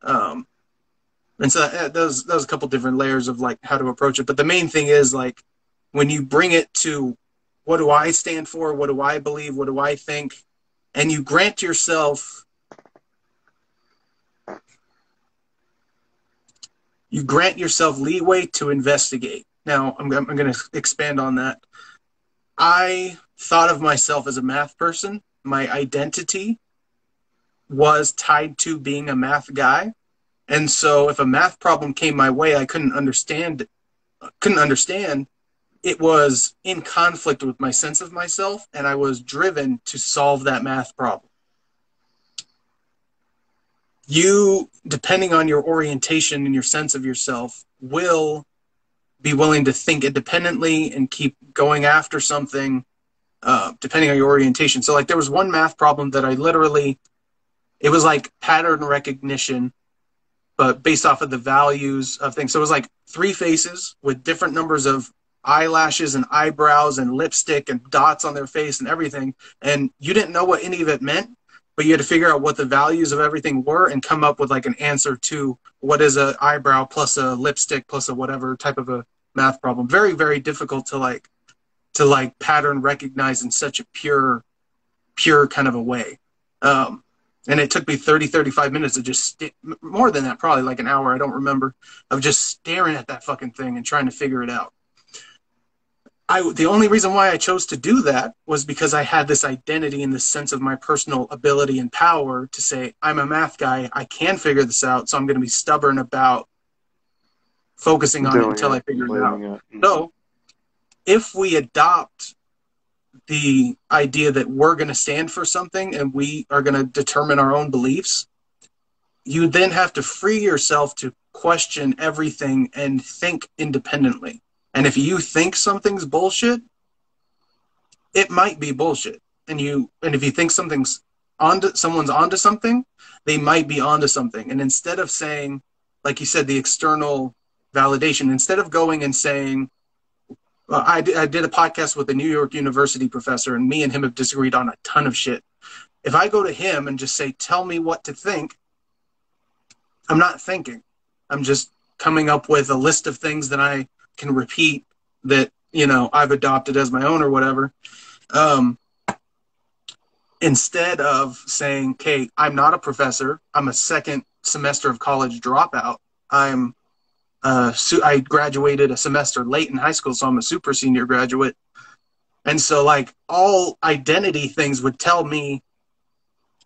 those a couple different layers of like how to approach it. But the main thing is, like, when you bring it to, what do I stand for? What do I believe? What do I think? And you grant yourself leeway to investigate. Now, I'm going to expand on that. I thought of myself as a math person. My identity was tied to being a math guy. And so if a math problem came my way I couldn't understand, it was in conflict with my sense of myself, and I was driven to solve that math problem. You, depending on your orientation and your sense of yourself, will be willing to think independently and keep going after something, depending on your orientation. So like, there was one math problem that I literally, it was like pattern recognition but based off of the values of things. So it was like 3 faces with different numbers of eyelashes and eyebrows and lipstick and dots on their face and everything. And you didn't know what any of it meant, but you had to figure out what the values of everything were and come up with like an answer to what is a eyebrow plus a lipstick plus a whatever type of a math problem. Very, very difficult to pattern recognize in such a pure kind of a way. And it took me 35 minutes of just more than that, probably like an hour, I don't remember, of just staring at that fucking thing and trying to figure it out. The only reason why I chose to do that was because I had this identity and this sense of my personal ability and power to say, I'm a math guy, I can figure this out, so I'm going to be stubborn about focusing on it until I figure it out. So if we adopt the idea that we're going to stand for something and we are going to determine our own beliefs, you then have to free yourself to question everything and think independently. And if you think something's bullshit, it might be bullshit. And if you think someone's onto something, they might be onto something. And instead of saying, like you said, the external validation, instead of going and saying, I did a podcast with a New York University professor, and me and him have disagreed on a ton of shit. If I go to him and just say, tell me what to think, I'm not thinking. I'm just coming up with a list of things that I can repeat that, I've adopted as my own or whatever. Instead of saying, okay, I'm not a professor. I'm a second semester of college dropout. I graduated a semester late in high school, so I'm a super senior graduate. And so like all identity things would tell me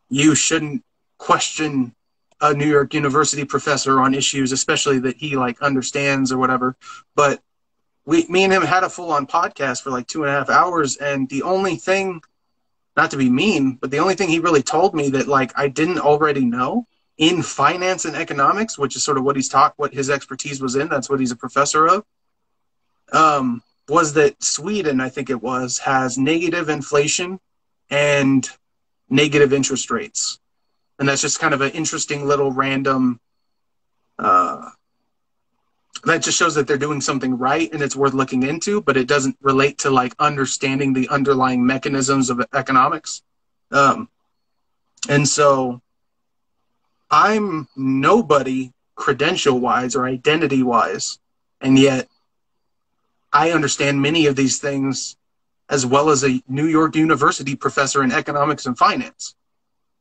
you shouldn't question a New York University professor on issues, especially that he like understands or whatever. But me and him had a full on podcast for like 2.5 hours. And the only thing, not to be mean, but the only thing he really told me that like I didn't already know in finance and economics, which is sort of what what his expertise was in, that's what he's a professor of, was that Sweden, I think it was, has negative inflation and negative interest rates. And that's just kind of an interesting little random, that just shows that they're doing something right and it's worth looking into, but it doesn't relate to like understanding the underlying mechanisms of economics. And so I'm nobody credential-wise or identity-wise, and yet I understand many of these things as well as a New York University professor in economics and finance,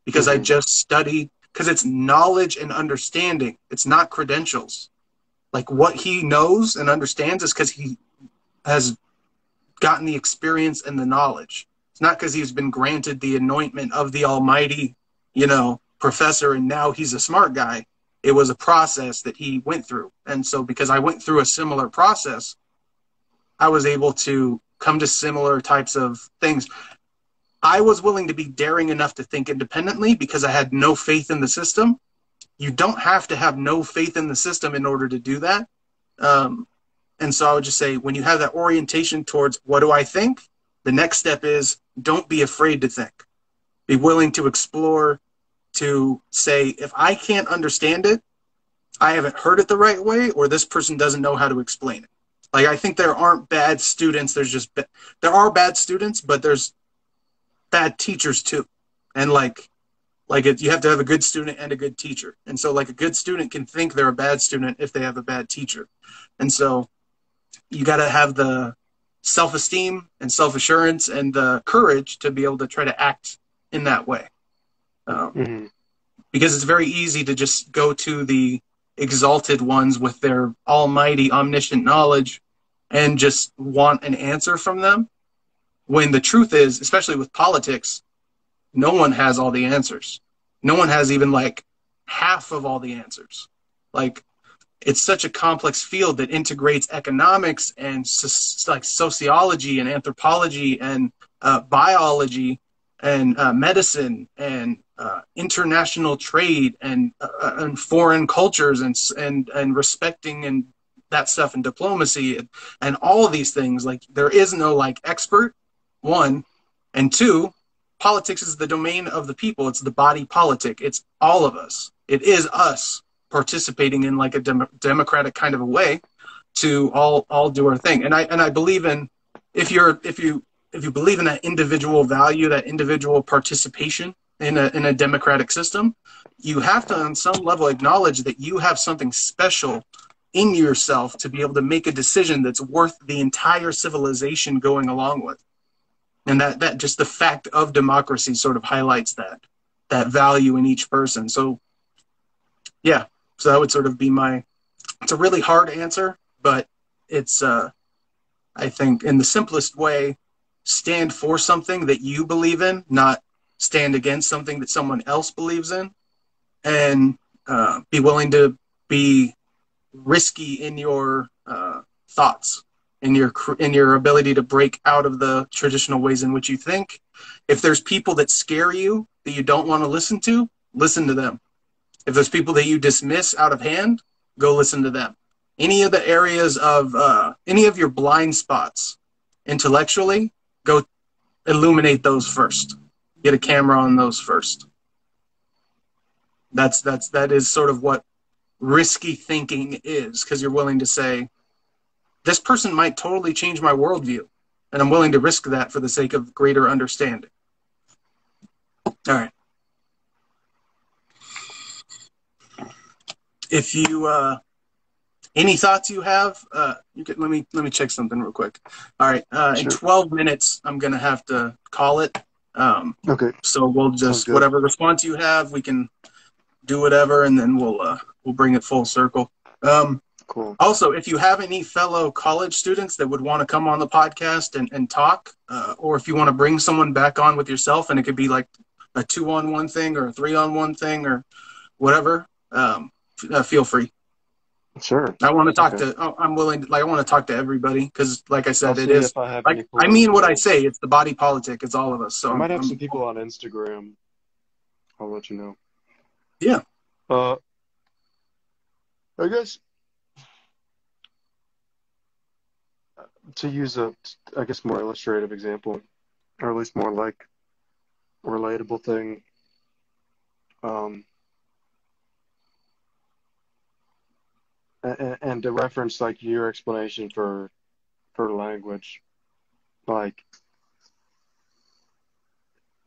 because I just studied, because it's knowledge and understanding. It's not credentials. Like what he knows and understands is because he has gotten the experience and the knowledge. It's not because he's been granted the anointment of the almighty, professor, and now he's a smart guy. It was a process that he went through. And so because I went through a similar process, I was able to come to similar types of things. I was willing to be daring enough to think independently because I had no faith in the system. You don't have to have no faith in the system in order to do that. And so I would just say, when you have that orientation towards what do I think, the next step is don't be afraid to think. Be willing to explore, to say, if I can't understand it, I haven't heard it the right way, or this person doesn't know how to explain it. Like, I think there aren't bad students. There are bad students, but there's bad teachers too. And you have to have a good student and a good teacher. And so like a good student can think they're a bad student if they have a bad teacher. And so you got to have the self-esteem and self-assurance and the courage to be able to try to act in that way. Because it's very easy to just go to the exalted ones with their almighty omniscient knowledge and just want an answer from them, when the truth is, especially with politics, no one has all the answers. No one has even like half of all the answers. Like, it's such a complex field that integrates economics and sociology and anthropology and biology and medicine and international trade and foreign cultures and respecting and that stuff, and diplomacy and all of these things. Like, there is no like expert, one, and two, politics is the domain of the people. It's the body politic. It's all of us. It is us participating in like a democratic kind of a way to all do our thing. And I believe in, if you believe in that individual value, that individual participation in a democratic system, you have to on some level acknowledge that you have something special in yourself to be able to make a decision that's worth the entire civilization going along with. And that just the fact of democracy sort of highlights that value in each person. So yeah, so that would sort of be it's a really hard answer, but it's I think in the simplest way, stand for something that you believe in, not stand against something that someone else believes in, and be willing to be risky in your thoughts, in your ability to break out of the traditional ways in which you think. If there's people that scare you that you don't want to listen to them. If there's people that you dismiss out of hand, go listen to them. Any of the areas of any of your blind spots intellectually, go illuminate those first. Get a camera on those first. That is sort of what risky thinking is, because you're willing to say, this person might totally change my worldview, and I'm willing to risk that for the sake of greater understanding. All right. If you any thoughts you have, you could let me check something real quick. All right. Sure. In 12 minutes, I'm gonna have to call it. Okay. So we'll just whatever response you have, we can do whatever, and then we'll bring it full circle. Cool. Also, if you have any fellow college students that would want to come on the podcast and talk, or if you want to bring someone back on with yourself, and it could be like a 2-on-1 thing or a 3-on-1 thing or whatever, feel free. Sure. I want to talk I'm willing to, I want to talk to everybody, because like I said, it is like, I mean what I say, it's the body politic, it's all of us. So I might have some people on Instagram. I'll let you know. Yeah. I guess to use more illustrative example, or at least more like relatable thing. And to reference like your explanation for language, like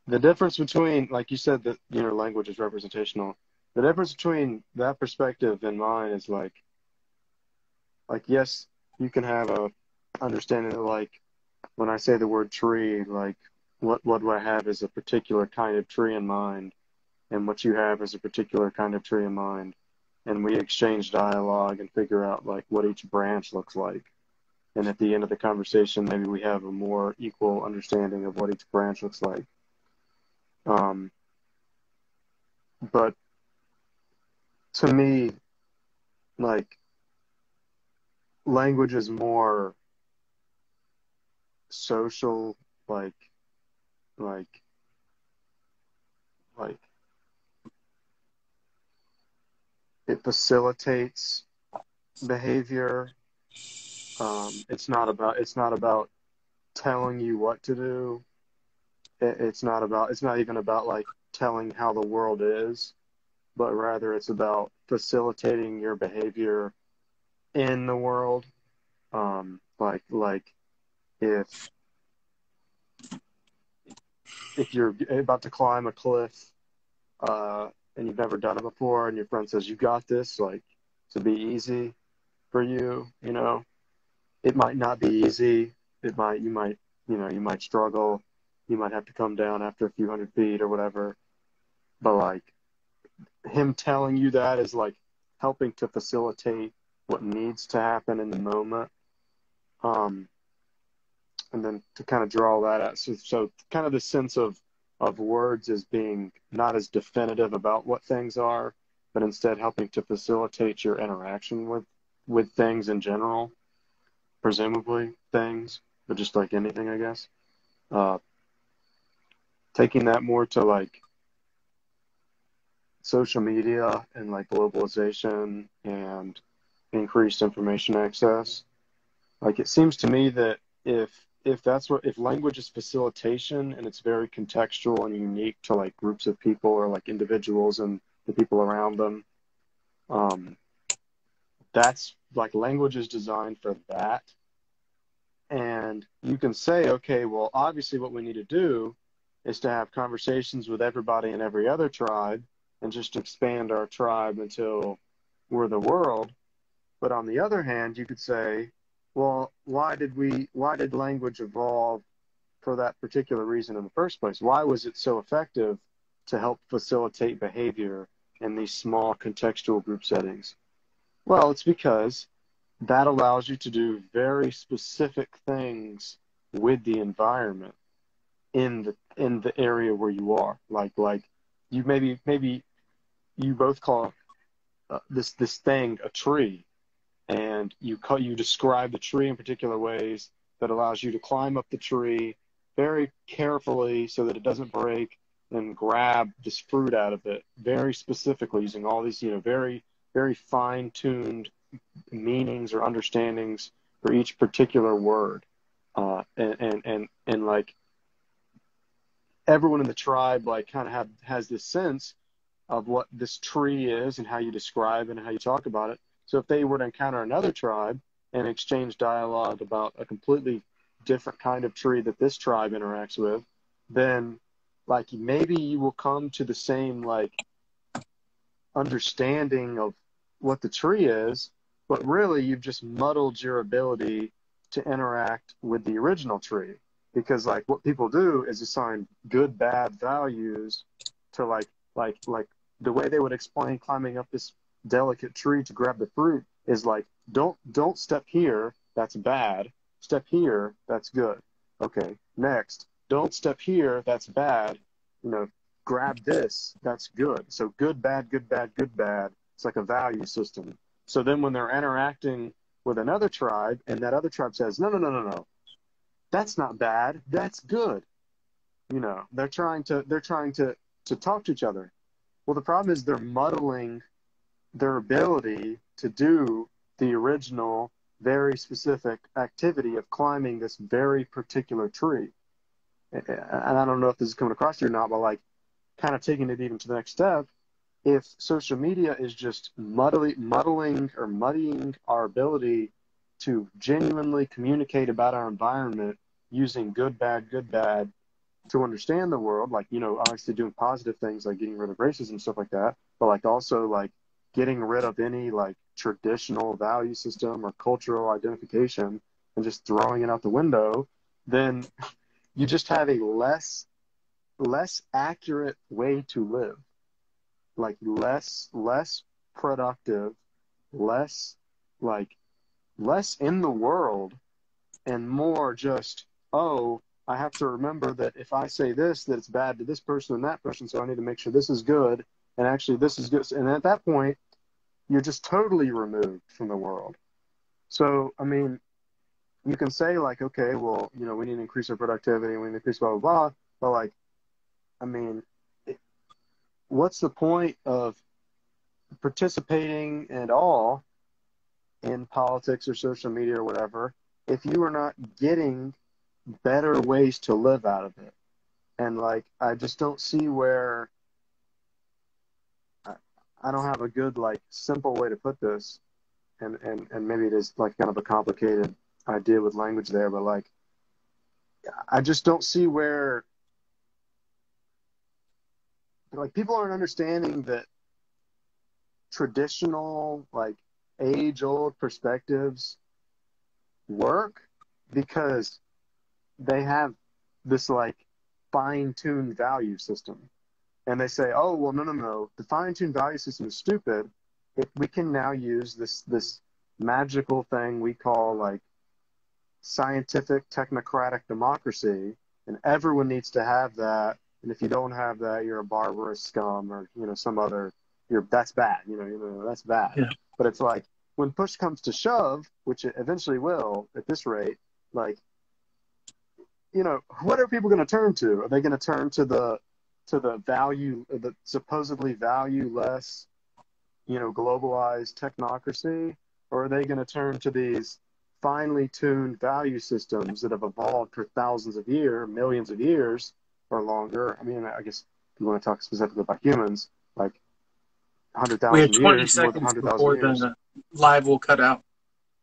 the difference between, like you said, that language is representational. The difference between that perspective and mine is like yes, you can have a understanding that, like, when I say the word tree, like what do I have is a particular kind of tree in mind, and what you have is a particular kind of tree in mind, and we exchange dialogue and figure out like what each branch looks like, and at the end of the conversation maybe we have a more equal understanding of what each branch looks like. But to me, like, language is more social, like it facilitates behavior. It's not about telling you what to do. It's not even about like telling how the world is, but rather it's about facilitating your behavior in the world. Like if you're about to climb a cliff, and you've never done it before, and your friend says, you got this, like, to be easy for you, it might not be easy. You might struggle. You might have to come down after a few hundred feet or whatever. But like, him telling you that is like helping to facilitate what needs to happen in the moment. And then to kind of draw that out. So kind of the sense of words as being not as definitive about what things are, but instead helping to facilitate your interaction with things in general, presumably things, but just like anything, I guess. Taking that more to like social media and like globalization and increased information access. Like, it seems to me that if language is facilitation and it's very contextual and unique to like groups of people or like individuals and the people around them, Um, that's like language is designed for that. And you can say, okay, well, obviously what we need to do is to have conversations with everybody in every other tribe and just expand our tribe until we're the world. But on the other hand, you could say, well, why did language evolve for that particular reason in the first place? Why was it so effective to help facilitate behavior in these small contextual group settings? Well, it's because that allows you to do very specific things with the environment in the area where you are. Like you maybe you both call this thing a tree, and you describe the tree in particular ways that allows you to climb up the tree very carefully so that it doesn't break and grab this fruit out of it very specifically using all these very very fine-tuned meanings or understandings for each particular word, and like everyone in the tribe like kind of has this sense of what this tree is and how you describe it and how you talk about it. So if they were to encounter another tribe and exchange dialogue about a completely different kind of tree that this tribe interacts with, then like maybe you will come to the same like understanding of what the tree is, but really you've just muddled your ability to interact with the original tree. Because like what people do is assign good, bad values to like the way they would explain climbing up this delicate tree to grab the fruit is like, don't step here, that's bad. Step here, that's good. Okay, next, don't step here, that's bad. Grab this, that's good. So good, bad, good, bad, good, bad. It's like a value system. So then when they're interacting with another tribe and that other tribe says, no, no, no, no, no, that's not bad, that's good. They're trying to talk to each other. Well, the problem is they're muddling their ability to do the original, very specific activity of climbing this very particular tree. And I don't know if this is coming across to you or not, but like kind of taking it even to the next step, if social media is just muddling or muddying our ability to genuinely communicate about our environment using good, bad, to understand the world, like, obviously doing positive things like getting rid of racism and stuff like that, but like also like getting rid of any like traditional value system or cultural identification and just throwing it out the window, then you just have a less accurate way to live, like less productive, less like less in the world, and more just, oh, I have to remember that if I say this, that it's bad to this person and that person, so I need to make sure this is good, and actually this is good. And at that point, you're just totally removed from the world. So, I mean, you can say like, okay, well, we need to increase our productivity, we need to increase blah, blah, blah, but like, I mean, what's the point of participating at all in politics or social media or whatever if you are not getting better ways to live out of it? And like, I just don't see where I don't have a good, like, simple way to put this. And maybe it is like kind of a complicated idea with language there, but like, I just don't see where like people aren't understanding that traditional, like age-old perspectives work because they have this like fine-tuned value system. And they say, oh, well, no, no, no, the fine-tuned value system is stupid. We can now use this magical thing we call like scientific technocratic democracy, and everyone needs to have that. And if you don't have that, you're a barbarous scum, or some other. That's bad. That's bad. Yeah. But it's like when push comes to shove, which it eventually will at this rate, like what are people going to turn to? Are they going to turn to the value, the supposedly valueless, globalized technocracy, or are they going to turn to these finely tuned value systems that have evolved for thousands of years, millions of years, or longer? I mean, I guess if you want to talk specifically about humans, like We have 100,000 20 years, more than seconds 100,000 before the years. live will cut out.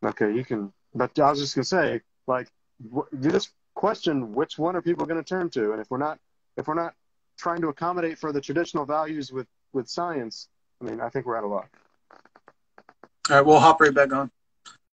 Okay, you can. But I was just gonna say, like, you just question which one are people going to turn to, and if we're not trying to accommodate for the traditional values with science, I mean, I think we're out of luck. All right, we'll hop right back on.